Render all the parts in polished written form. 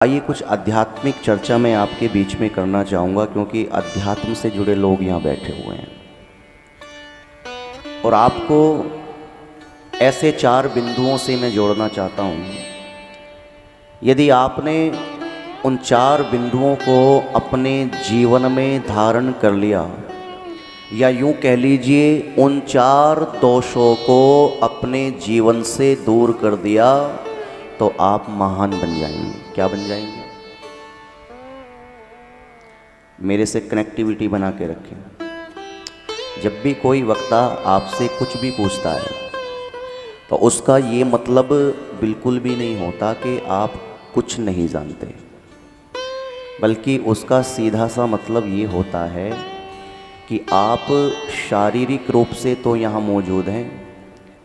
आइए कुछ आध्यात्मिक चर्चा मैं आपके बीच में करना चाहूँगा, क्योंकि अध्यात्म से जुड़े लोग यहाँ बैठे हुए हैं और आपको ऐसे 4 बिंदुओं से मैं जोड़ना चाहता हूँ। यदि आपने उन 4 बिंदुओं को अपने जीवन में धारण कर लिया, या यूँ कह लीजिए उन 4 दोषों को अपने जीवन से दूर कर दिया, तो आप महान बन जाएंगे। क्या बन जाएंगे? मेरे से कनेक्टिविटी बना के रखें। जब भी कोई वक्ता आपसे कुछ भी पूछता है तो उसका ये मतलब बिल्कुल भी नहीं होता कि आप कुछ नहीं जानते, बल्कि उसका सीधा सा मतलब ये होता है कि आप शारीरिक रूप से तो यहाँ मौजूद हैं,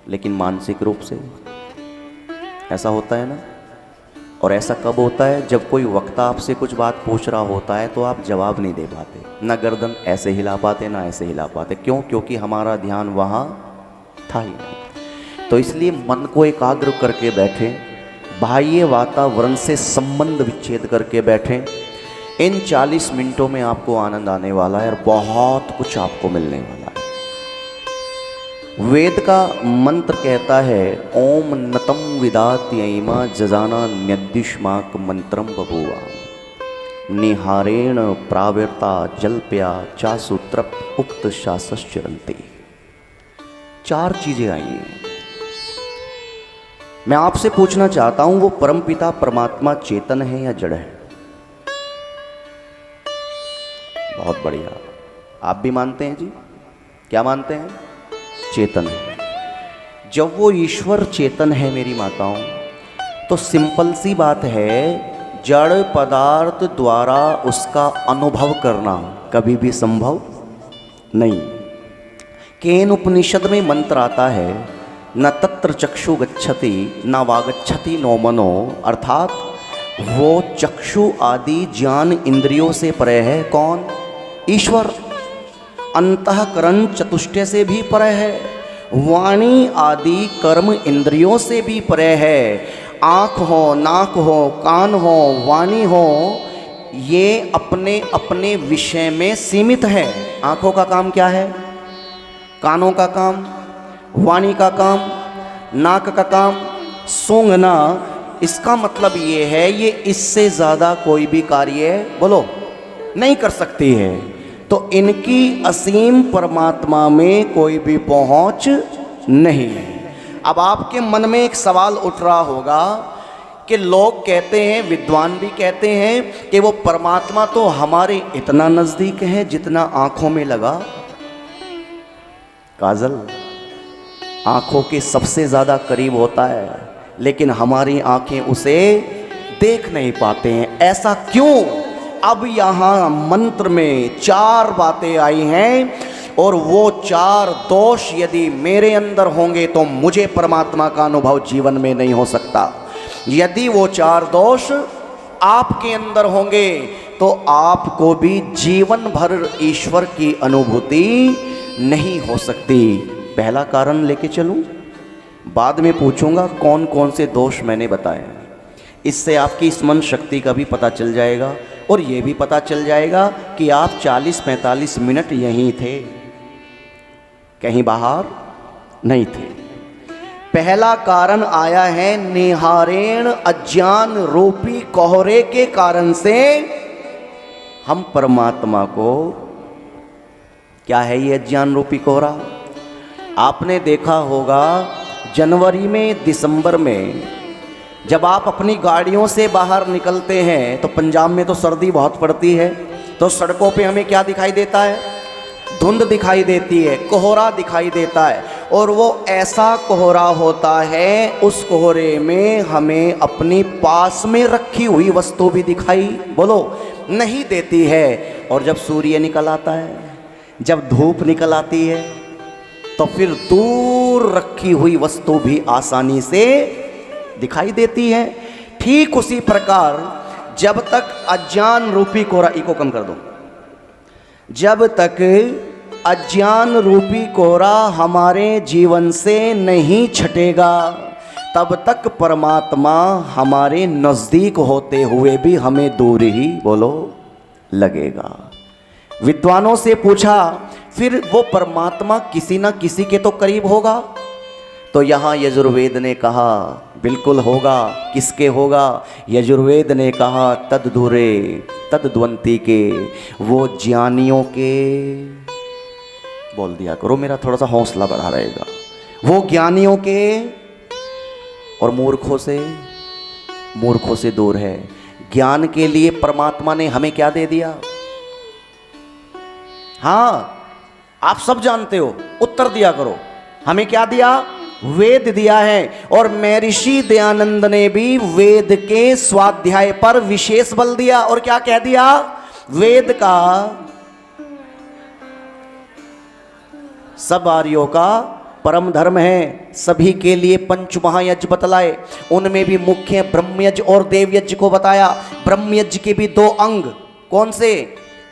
लेकिन मानसिक रूप से। ऐसा होता है ना? और ऐसा कब होता है? जब कोई वक्ता आपसे कुछ बात पूछ रहा होता है तो आप जवाब नहीं दे पाते, ना गर्दन ऐसे हिला पाते ना ऐसे हिला पाते। क्यों? क्योंकि हमारा ध्यान वहाँ था ही नहीं। तो इसलिए मन को एकाग्र करके बैठें, बाह्य वातावरण से संबंध विच्छेद करके बैठें। इन 40 मिनटों में आपको आनंद आने वाला है और बहुत कुछ आपको मिलने वाला है। वेद का मंत्र कहता है, ओम नतम विदात्यैमा जजाना न्यद्युष्माक मंत्रम बभूवा निहारेण प्रावर्ता जल्प्या चासुत्रप उक्त शासश्चरन्ति। 4 चीजें आई हैं। मैं आपसे पूछना चाहता हूं, वो परमपिता परमात्मा चेतन है या जड़ है? बहुत बढ़िया। आप भी मानते हैं जी? क्या मानते हैं? चेतन है। जब वो ईश्वर चेतन है मेरी माताओं, तो सिंपल सी बात है, जड़ पदार्थ द्वारा उसका अनुभव करना कभी भी संभव नहीं। केन उपनिषद में मंत्र आता है, न तत्र चक्षु गच्छति न वागच्छति नो मनो, अर्थात वो चक्षु आदि ज्ञान इंद्रियों से परे है। कौन? ईश्वर। अंतःकरण चतुष्टय से भी परे है, वाणी आदि कर्म इंद्रियों से भी परे है। आँख हो, नाक हो, कान हो, वाणी हो, ये अपने अपने विषय में सीमित है। आँखों का काम क्या है? कानों का काम, वाणी का काम, नाक का काम सूंघना। इसका मतलब ये है, ये इससे ज़्यादा कोई भी कार्य बोलो नहीं कर सकती है। तो इनकी असीम परमात्मा में कोई भी पहुंच नहीं है। अब आपके मन में एक सवाल उठ रहा होगा कि लोग कहते हैं, विद्वान भी कहते हैं कि वो परमात्मा तो हमारे इतना नजदीक है जितना आंखों में लगा काजल। आंखों के सबसे ज्यादा करीब होता है, लेकिन हमारी आंखें उसे देख नहीं पाते हैं। ऐसा क्यों? अब यहाँ मंत्र में 4 बातें आई हैं, और वो 4 दोष यदि मेरे अंदर होंगे तो मुझे परमात्मा का अनुभव जीवन में नहीं हो सकता। यदि वो 4 दोष आपके अंदर होंगे तो आपको भी जीवन भर ईश्वर की अनुभूति नहीं हो सकती। पहला कारण लेके चलूं, बाद में पूछूंगा कौन कौन से दोष मैंने बताए। इससे आपकी स्मरण शक्ति का भी पता चल जाएगा, और ये भी पता चल जाएगा कि आप 40-45 मिनट यहीं थे, कहीं बाहर नहीं थे। पहला कारण आया है, निहारेण अज्ञान रूपी कोहरे के कारण से हम परमात्मा को, क्या है ये अज्ञान रूपी कोहरा? आपने देखा होगा जनवरी में, दिसंबर में जब आप अपनी गाड़ियों से बाहर निकलते हैं तो पंजाब में तो सर्दी बहुत पड़ती है, तो सड़कों पे हमें क्या दिखाई देता है? धुंध दिखाई देती है, कोहरा दिखाई देता है। और वो ऐसा कोहरा होता है, उस कोहरे में हमें अपनी पास में रखी हुई वस्तु भी दिखाई बोलो नहीं देती है। और जब सूर्य निकल आता है, जब धूप निकल आती है, तो फिर दूर रखी हुई वस्तु भी आसानी से दिखाई देती है। ठीक उसी प्रकार जब तक अज्ञान रूपी कोहरा, इको कम कर दो, जब तक अज्ञान रूपी कोहरा हमारे जीवन से नहीं छटेगा, तब तक परमात्मा हमारे नजदीक होते हुए भी हमें दूर ही बोलो लगेगा। विद्वानों से पूछा फिर वो परमात्मा किसी ना किसी के तो करीब होगा, तो यहाँ यजुर्वेद ने कहा बिल्कुल होगा। किसके होगा? यजुर्वेद ने कहा तद दूरे तद द्वंती के, वो ज्ञानियों के। बोल दिया करो, मेरा थोड़ा सा हौसला बढ़ा रहेगा। वो ज्ञानियों के और मूर्खों से दूर है। ज्ञान के लिए परमात्मा ने हमें क्या दे दिया? हाँ, आप सब जानते हो, उत्तर दिया करो। हमें क्या दिया? वेद दिया है। और महर्षि दयानंद ने भी वेद के स्वाध्याय पर विशेष बल दिया और क्या कह दिया? वेद का सब आर्यों का परम धर्म है, सभी के लिए पंच महायज्ञ बतलाए। उनमें भी मुख्य ब्रह्मयज्ञ और देवयज्ञ को बताया। ब्रह्मयज्ञ के भी 2 अंग, कौन से?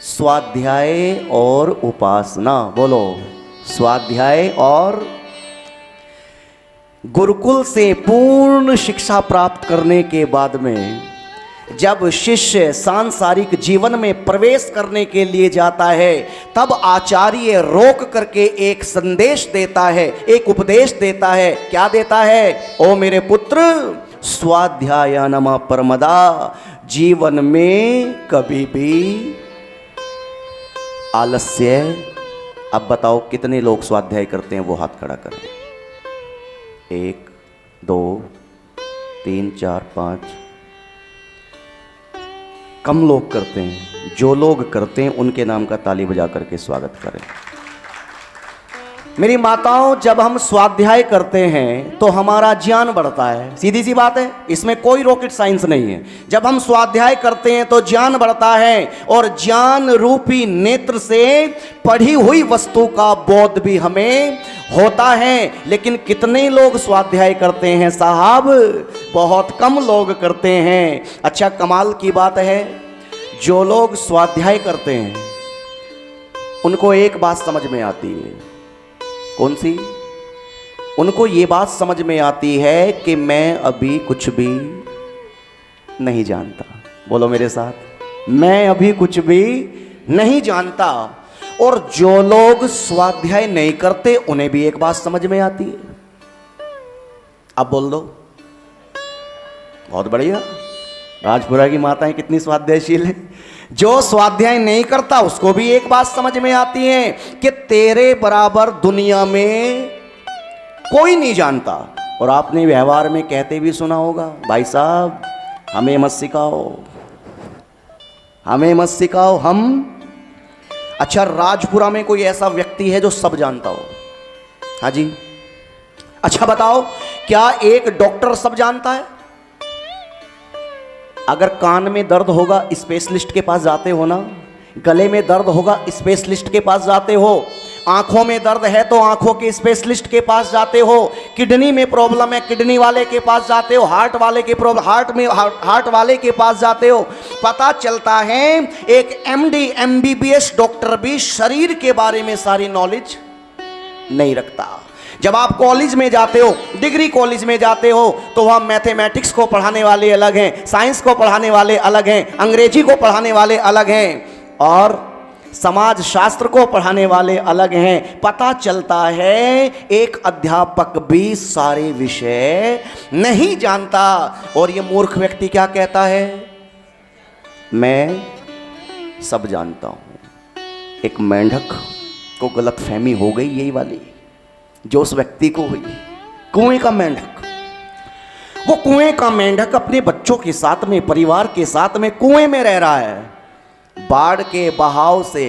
स्वाध्याय और उपासना। बोलो, स्वाध्याय और। गुरुकुल से पूर्ण शिक्षा प्राप्त करने के बाद में जब शिष्य सांसारिक जीवन में प्रवेश करने के लिए जाता है, तब आचार्य रोक करके एक संदेश देता है, एक उपदेश देता है। क्या देता है? ओ मेरे पुत्र, स्वाध्यायानमा परमदा, जीवन में कभी भी आलस्य। अब बताओ कितने लोग स्वाध्याय करते हैं? वो हाथ खड़ा करें। 1 2 3 4 5। कम लोग करते हैं। जो लोग करते हैं उनके नाम का ताली बजा करके स्वागत करें। मेरी माताओं, जब हम स्वाध्याय करते हैं तो हमारा ज्ञान बढ़ता है। सीधी सी बात है, इसमें कोई रॉकेट साइंस नहीं है। जब हम स्वाध्याय करते हैं तो ज्ञान बढ़ता है और ज्ञान रूपी नेत्र से पढ़ी हुई वस्तु का बोध भी हमें होता है। लेकिन कितने लोग स्वाध्याय करते हैं साहब? बहुत कम लोग करते हैं। अच्छा, कमाल की बात है, जो लोग स्वाध्याय करते हैं उनको एक बात समझ में आती है। कौन सी? उनको ये बात समझ में आती है कि मैं अभी कुछ भी नहीं जानता। बोलो मेरे साथ, मैं अभी कुछ भी नहीं जानता। और जो लोग स्वाध्याय नहीं करते उन्हें भी एक बात समझ में आती है। अब बोल दो। बहुत बढ़िया, राजपुरा की माताएं कितनी स्वाध्यायशील है। जो स्वाध्याय नहीं करता उसको भी एक बात समझ में आती है कि तेरे बराबर दुनिया में कोई नहीं जानता। और आपने व्यवहार में कहते भी सुना होगा, भाई साहब हमें मत सिखाओ, हमें मत सिखाओ, हम। अच्छा, राजपुरा में कोई ऐसा व्यक्ति है जो सब जानता हो? हाँ जी। अच्छा बताओ, क्या एक डॉक्टर सब जानता है? अगर कान में दर्द होगा स्पेशलिस्ट के पास जाते हो ना, गले में दर्द होगा स्पेशलिस्ट के पास जाते हो, आंखों में दर्द है तो आंखों के स्पेशलिस्ट के पास जाते हो, किडनी में प्रॉब्लम है किडनी वाले के पास जाते हो, हार्ट वाले के प्रॉब्लम हार्ट वाले के पास जाते हो। पता चलता है एक एमडी एमबीबीएस डॉक्टर भी शरीर के बारे में सारी नॉलेज नहीं रखता। जब आप कॉलेज में जाते हो, डिग्री कॉलेज में जाते हो, तो वहाँ मैथमेटिक्स को पढ़ाने वाले अलग हैं, साइंस को पढ़ाने वाले अलग हैं, अंग्रेजी को पढ़ाने वाले अलग हैं और समाज शास्त्र को पढ़ाने वाले अलग हैं। पता चलता है एक अध्यापक भी सारे विषय नहीं जानता। और ये मूर्ख व्यक्ति क्या कहता है? मैं सब जानता हूँ। एक मेंढक को गलतफहमी हो गई यही वाली जो उस व्यक्ति को हुई। कुएं का मेंढक, वो कुएं का मेंढक अपने बच्चों के साथ में, परिवार के साथ में कुएं में रह रहा है। बाढ़ के बहाव से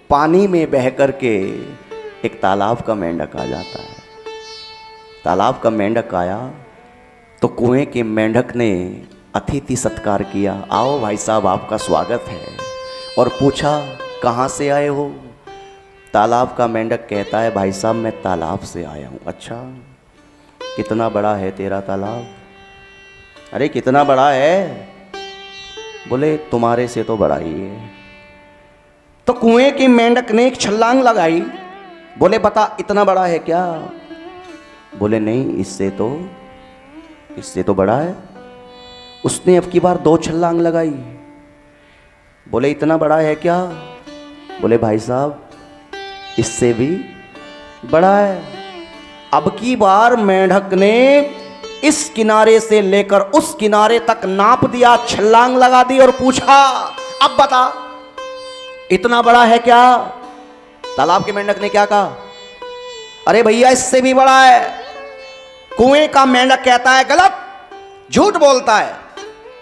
पानी में बह करके एक तालाब का मेंढक आ जाता है। तालाब का मेंढक आया तो कुएं के मेंढक ने अतिथि सत्कार किया। आओ भाई साहब, आपका स्वागत है। और पूछा कहाँ से आए हो? तालाब का मेंढक कहता है भाई साहब मैं तालाब से आया हूँ। अच्छा, कितना बड़ा है तेरा तालाब? अरे कितना बड़ा है? बोले तुम्हारे से तो बड़ा ही है। तो कुएं के मेंढक ने एक छलांग लगाई। बोले बता इतना बड़ा है क्या? बोले नहीं, इससे तो इससे तो बड़ा है। उसने अब की बार 2 छलांग लगाई। बोले इतना बड़ा है क्या? बोले भाई साहब इससे भी बड़ा है। अब की बार मेंढक ने इस किनारे से लेकर उस किनारे तक नाप दिया, छलांग लगा दी और पूछा अब बता इतना बड़ा है क्या? तालाब के मेंढक ने क्या कहा? अरे भैया इससे भी बड़ा है। कुएं का मेंढक कहता है गलत, झूठ बोलता है,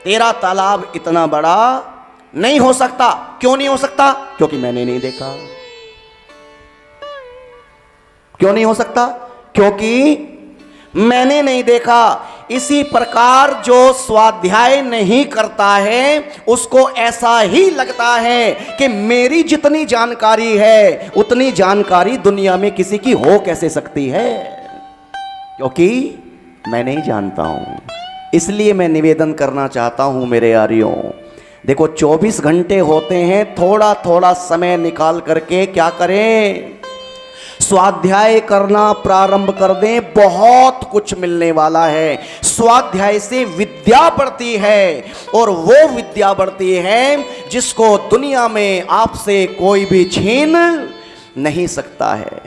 तेरा तालाब इतना बड़ा नहीं हो सकता। क्यों नहीं हो सकता? क्योंकि मैंने नहीं देखा। क्यों नहीं हो सकता? क्योंकि मैंने नहीं देखा। इसी प्रकार जो स्वाध्याय नहीं करता है उसको ऐसा ही लगता है कि मेरी जितनी जानकारी है उतनी जानकारी दुनिया में किसी की हो कैसे सकती है, क्योंकि मैं नहीं जानता हूं। इसलिए मैं निवेदन करना चाहता हूं मेरे यारियों, देखो 24 घंटे होते हैं, थोड़ा थोड़ा समय निकाल करके क्या करें? स्वाध्याय करना प्रारंभ कर दें, बहुत कुछ मिलने वाला है। स्वाध्याय से विद्या बढ़ती है और वो विद्या बढ़ती है जिसको दुनिया में आपसे कोई भी छीन नहीं सकता है।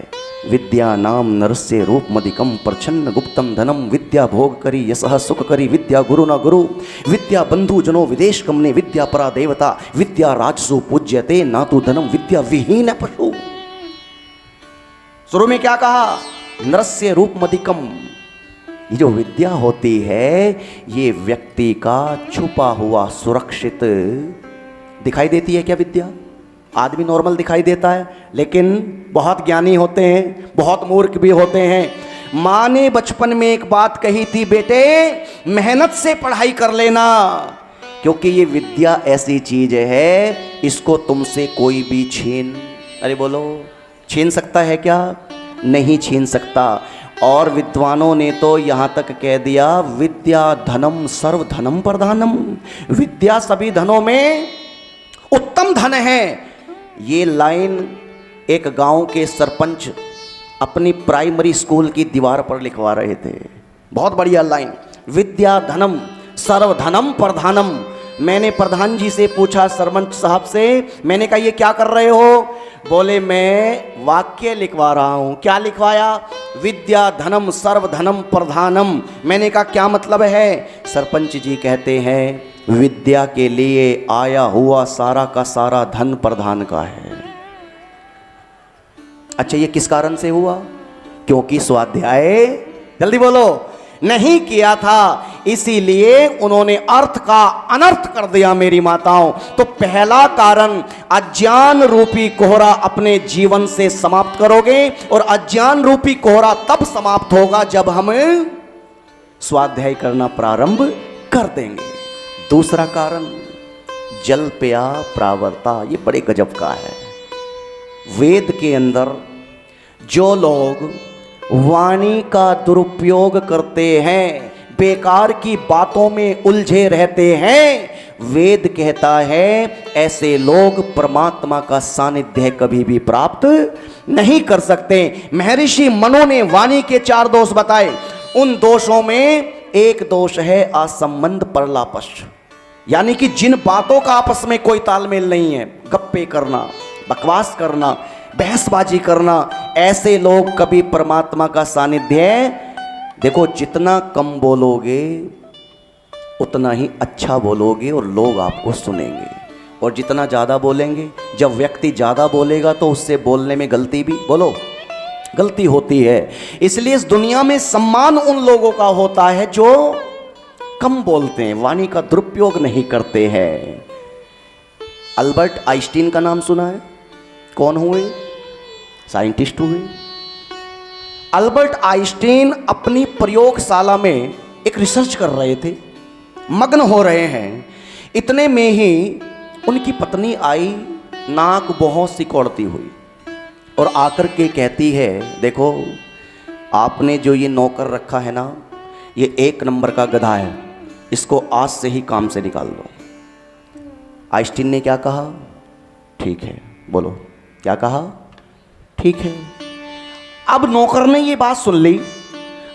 विद्या नाम नरस्य रूप मदिकम प्रच्छन्न गुप्तम धनम विद्या भोग करी यशः सुख करी विद्या गुरु न गुरु विद्या बंधु जनो विदेश कमने विद्या परा देवता विद्या राजसु पूज्यते ना तो धनम विद्या विहीन पशु। शुरू में क्या कहा? नरस्य रूप मदिकम। ये जो विद्या होती है ये व्यक्ति का छुपा हुआ सुरक्षित दिखाई देती है। क्या विद्या? आदमी नॉर्मल दिखाई देता है लेकिन बहुत ज्ञानी होते हैं, बहुत मूर्ख भी होते हैं। माँ ने बचपन में एक बात कही थी, बेटे मेहनत से पढ़ाई कर लेना, क्योंकि ये विद्या ऐसी चीज है इसको तुमसे कोई भी अरे बोलो छीन सकता है क्या? नहीं छीन सकता। और विद्वानों ने तो यहाँ तक कह दिया विद्या धनम सर्व धनम प्रधानम, विद्या सभी धनों में उत्तम धन है। ये लाइन एक गांव के सरपंच अपनी प्राइमरी स्कूल की दीवार पर लिखवा रहे थे। बहुत बढ़िया लाइन, विद्या धनम सर्व धनम प्रधानम। मैंने प्रधान जी से पूछा, सरपंच साहब से, मैंने कहा ये क्या कर रहे हो? बोले मैं वाक्य लिखवा रहा हूं। क्या लिखवाया? विद्या धनम सर्व धनम प्रधानम। मैंने कहा क्या मतलब है? सरपंच जी कहते हैं विद्या के लिए आया हुआ सारा का सारा धन प्रधान का है। अच्छा ये किस कारण से हुआ? क्योंकि स्वाध्याय जल्दी बोलो नहीं किया था, इसीलिए उन्होंने अर्थ का अनर्थ कर दिया मेरी माताओं। तो पहला कारण अज्ञान रूपी कोहरा अपने जीवन से समाप्त करोगे, और अज्ञान रूपी कोहरा तब समाप्त होगा जब हम स्वाध्याय करना प्रारंभ कर देंगे। दूसरा कारण जल प्या प्रावर्ता, ये बड़े गजब का है। वेद के अंदर जो लोग वाणी का दुरुपयोग करते हैं, बेकार की बातों में उलझे रहते हैं, वेद कहता है ऐसे लोग परमात्मा का सानिध्य कभी भी प्राप्त नहीं कर सकते। महर्षि मनु ने वाणी के 4 दोष बताए। उन दोषों में एक दोष है असंबंध परलापश, यानी कि जिन बातों का आपस में कोई तालमेल नहीं है, गप्पे करना, बकवास करना, बहसबाजी करना, ऐसे लोग कभी परमात्मा का सानिध्य, देखो जितना कम बोलोगे उतना ही अच्छा बोलोगे और लोग आपको सुनेंगे, और जितना ज़्यादा बोलेंगे, जब व्यक्ति ज़्यादा बोलेगा तो उससे बोलने में गलती भी बोलो गलती होती है। इसलिए इस दुनिया में सम्मान उन लोगों का होता है जो कम बोलते हैं, वाणी का दुरुपयोग नहीं करते हैं। अल्बर्ट आइंस्टीन का नाम सुना है? कौन हुए? साइंटिस्ट हुए। अल्बर्ट आइंस्टीन अपनी प्रयोगशाला में एक रिसर्च कर रहे थे, मग्न हो रहे हैं। इतने में ही उनकी पत्नी आई, नाक बहुत सिकोड़ती हुई, और आकर के कहती है देखो आपने जो ये नौकर रखा है ना, ये 1 नंबर का गधा है, इसको आज से ही काम से निकाल दो। आइंस्टीन ने क्या कहा? ठीक है। बोलो क्या कहा? ठीक है। अब नौकर ने ये बात सुन ली,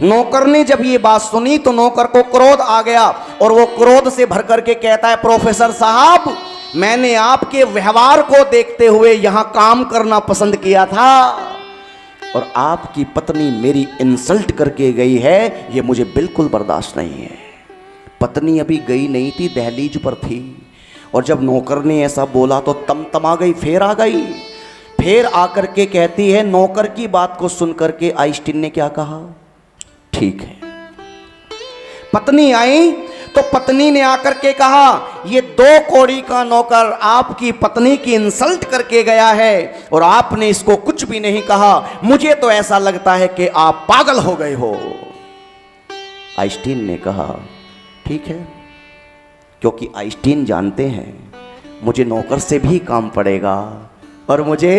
नौकर ने जब ये बात सुनी तो नौकर को क्रोध आ गया और वो क्रोध से भर करके कहता है, प्रोफेसर साहब, मैंने आपके व्यवहार को देखते हुए यहां काम करना पसंद किया था और आपकी पत्नी मेरी इंसल्ट करके गई है, ये मुझे बिल्कुल बर्दाश्त नहीं है। पत्नी अभी गई नहीं थी, दहलीज पर थी, और जब नौकर ने ऐसा बोला तो तमतमा गई, फेर आ गई। फिर आकर के कहती है, नौकर की बात को सुनकर के आइंस्टीन ने क्या कहा, ठीक है। पत्नी आई तो पत्नी ने आकर के कहा, ये 2 कौड़ी का नौकर आपकी पत्नी की इंसल्ट करके गया है और आपने इसको कुछ भी नहीं कहा, मुझे तो ऐसा लगता है कि आप पागल हो गए हो। आइंस्टीन ने कहा, ठीक है, क्योंकि आइंस्टीन जानते हैं मुझे नौकर से भी काम पड़ेगा और मुझे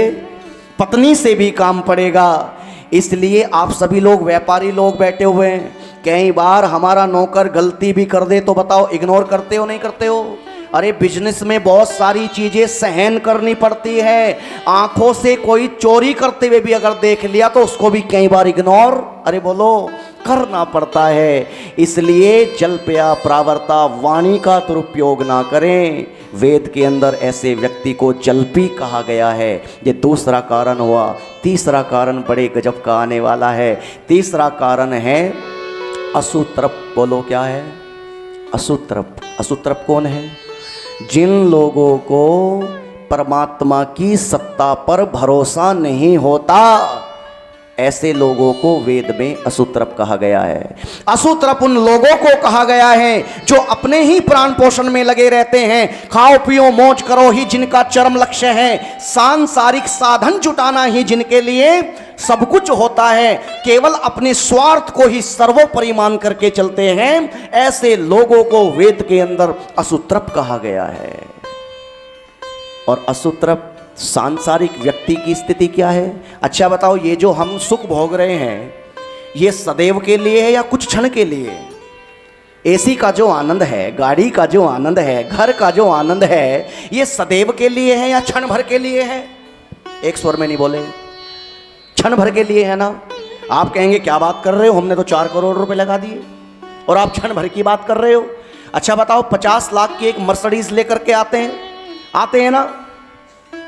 पत्नी से भी काम पड़ेगा, इसलिए आप सभी लोग व्यापारी लोग बैठे हुए हैं, कई बार हमारा नौकर गलती भी कर दे तो बताओ इग्नोर करते हो नहीं करते हो? अरे बिजनेस में बहुत सारी चीजें सहन करनी पड़ती है। आंखों से कोई चोरी करते हुए भी अगर देख लिया तो उसको भी कई बार इग्नोर, अरे बोलो, करना पड़ता है। इसलिए जल्पया प्रावर्ता, वाणी का दुरुपयोग ना करें। वेद के अंदर ऐसे व्यक्ति को जल्पी कहा गया है। ये दूसरा कारण हुआ। तीसरा कारण बड़े गजब का आने वाला है। तीसरा कारण है असूत्रप। बोलो क्या है? असूत्रप। असूत्रप कौन है? जिन लोगों को परमात्मा की सत्ता पर भरोसा नहीं होता, ऐसे लोगों को वेद में असूत्रप कहा गया है। असूत्रप उन लोगों को कहा गया है जो अपने ही प्राण पोषण में लगे रहते हैं। खाओ पियो मौज करो ही जिनका चरम लक्ष्य है, सांसारिक साधन जुटाना ही जिनके लिए सब कुछ होता है, केवल अपने स्वार्थ को ही सर्वोपरि मान करके चलते हैं, ऐसे लोगों को वेद के अंदर असूत्रप कहा गया है। और असूत्रप सांसारिक व्यक्ति की स्थिति क्या है? अच्छा बताओ, ये जो हम सुख भोग रहे हैं ये सदैव के लिए है या कुछ क्षण के लिए? एसी का जो आनंद है, गाड़ी का जो आनंद है, घर का जो आनंद है, ये सदैव के लिए है या क्षण भर के लिए है? एक स्वर में नहीं बोले। क्षण भर के लिए है ना। आप कहेंगे क्या बात कर रहे हो, हमने तो 4 करोड़ रुपए लगा दिए और आप क्षण भर की बात कर रहे हो। अच्छा बताओ, 50 लाख की एक मर्सिडीज लेकर के आते हैं ना,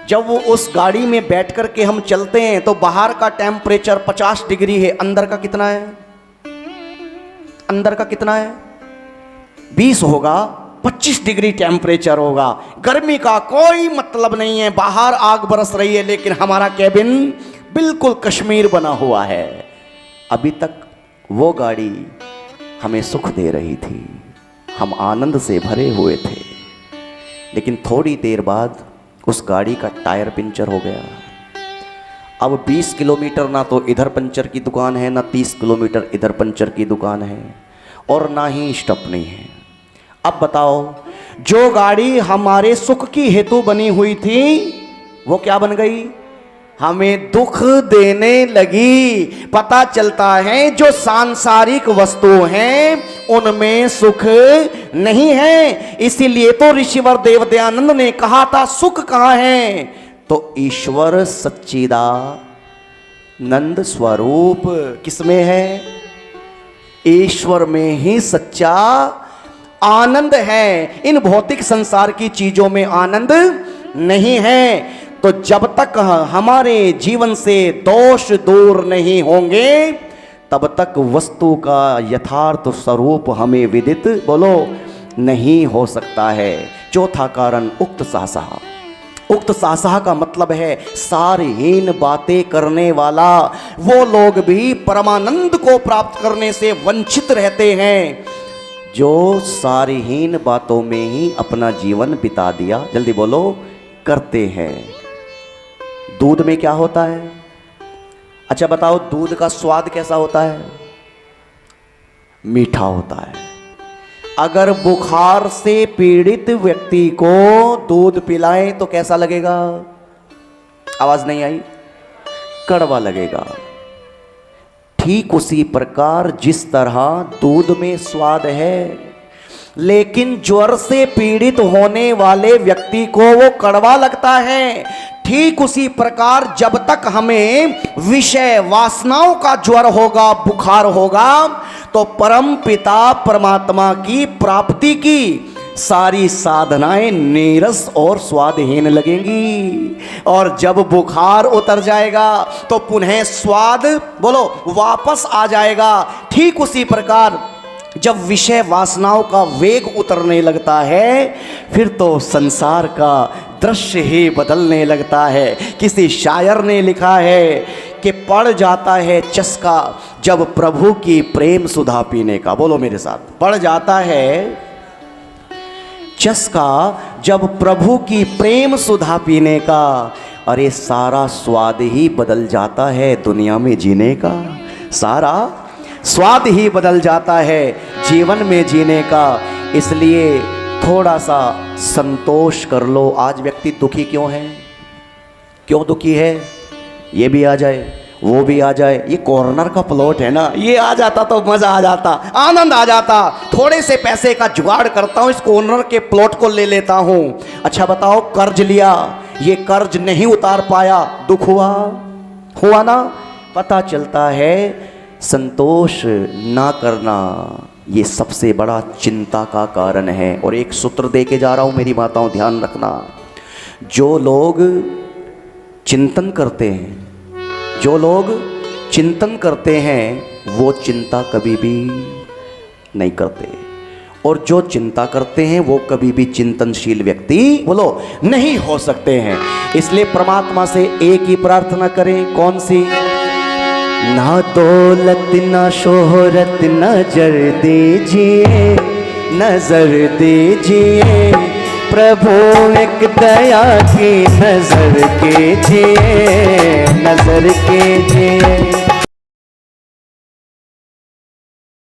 जब वो उस गाड़ी में बैठ कर के हम चलते हैं तो बाहर का टेम्परेचर 50 डिग्री है, अंदर का कितना है? अंदर का कितना है? 20 होगा, 25 डिग्री टेम्परेचर होगा। गर्मी का कोई मतलब नहीं है, बाहर आग बरस रही है लेकिन हमारा कैबिन बिल्कुल कश्मीर बना हुआ है। अभी तक वो गाड़ी हमें सुख दे रही थी, हम आनंद से भरे हुए थे, लेकिन थोड़ी देर बाद उस गाड़ी का टायर पंचर हो गया। अब 20 किलोमीटर ना तो इधर पंचर की दुकान है, ना 30 किलोमीटर इधर पंचर की दुकान है, और ना ही स्टपनी है। अब बताओ, जो गाड़ी हमारे सुख की हेतु बनी हुई थी वो क्या बन गई? हमें दुख देने लगी। पता चलता है जो सांसारिक वस्तु हैं उनमें सुख नहीं है। इसीलिए तो ऋषिवर देवदयानंद ने कहा था, सुख कहाँ है? तो ईश्वर सच्चिदानंद स्वरूप किसमें है? ईश्वर में ही सच्चा आनंद है। इन भौतिक संसार की चीजों में आनंद नहीं है। तो जब तक हमारे जीवन से दोष दूर नहीं होंगे तब तक वस्तु का यथार्थ स्वरूप हमें विदित, बोलो, नहीं हो सकता है। चौथा कारण उक्त सासहा। उक्त सासहा का मतलब है सारहीन बातें करने वाला। वो लोग भी परमानंद को प्राप्त करने से वंचित रहते हैं जो सारहीन बातों में ही अपना जीवन बिता दिया, जल्दी बोलो, करते हैं। दूध में क्या होता है? अच्छा बताओ, दूध का स्वाद कैसा होता है? मीठा होता है। अगर बुखार से पीड़ित व्यक्ति को दूध पिलाएं तो कैसा लगेगा? आवाज नहीं आई? कड़वा लगेगा। ठीक उसी प्रकार जिस तरह दूध में स्वाद है, लेकिन ज्वर से पीड़ित होने वाले व्यक्ति को वो कड़वा लगता है। ठीक उसी प्रकार जब तक हमें विषय वासनाओं का ज्वर होगा, बुखार होगा, तो परम पिता परमात्मा की प्राप्ति की सारी साधनाएं नीरस और स्वादहीन लगेंगी। और जब बुखार उतर जाएगा तो पुनः स्वाद बोलो वापस आ जाएगा। ठीक उसी प्रकार जब विषय वासनाओं का वेग उतरने लगता है, फिर तो संसार का दृश्य ही बदलने लगता है। किसी शायर ने लिखा है कि पड़ जाता है चस्का जब प्रभु की प्रेम सुधा पीने का। बोलो मेरे साथ, पड़ जाता है चस्का जब प्रभु की प्रेम सुधा पीने का। अरे सारा स्वाद ही बदल जाता है दुनिया में जीने का, सारा स्वाद ही बदल जाता है जीवन में जीने का। इसलिए थोड़ा सा संतोष कर लो। आज व्यक्ति दुखी क्यों है, क्यों दुखी है? ये भी आ जाए, वो भी आ जाए। ये कॉर्नर का प्लॉट है ना, ये आ जाता तो मज़ा आ जाता, आनंद आ जाता। थोड़े से पैसे का जुगाड़ करता हूँ, इस कॉर्नर के प्लॉट को ले लेता हूँ। अच्छा बताओ, कर्ज लिया, ये कर्ज नहीं उतार पाया, दुख हुआ, हुआ ना? पता चलता है संतोष ना करना ये सबसे बड़ा चिंता का कारण है। और एक सूत्र दे के जा रहा हूँ मेरी माताओं, ध्यान रखना। जो लोग चिंतन करते हैं, जो लोग चिंतन करते हैं, वो चिंता कभी भी नहीं करते। और जो चिंता करते हैं वो कभी भी चिंतनशील व्यक्ति बोलो नहीं हो सकते हैं। इसलिए परमात्मा से एक ही प्रार्थना करें, कौन सी? ना दौलत ना शोहरत नजर दीजिए, नजर दीजिए प्रभु, एक दया की नजर कीजिए, नजर कीजिए।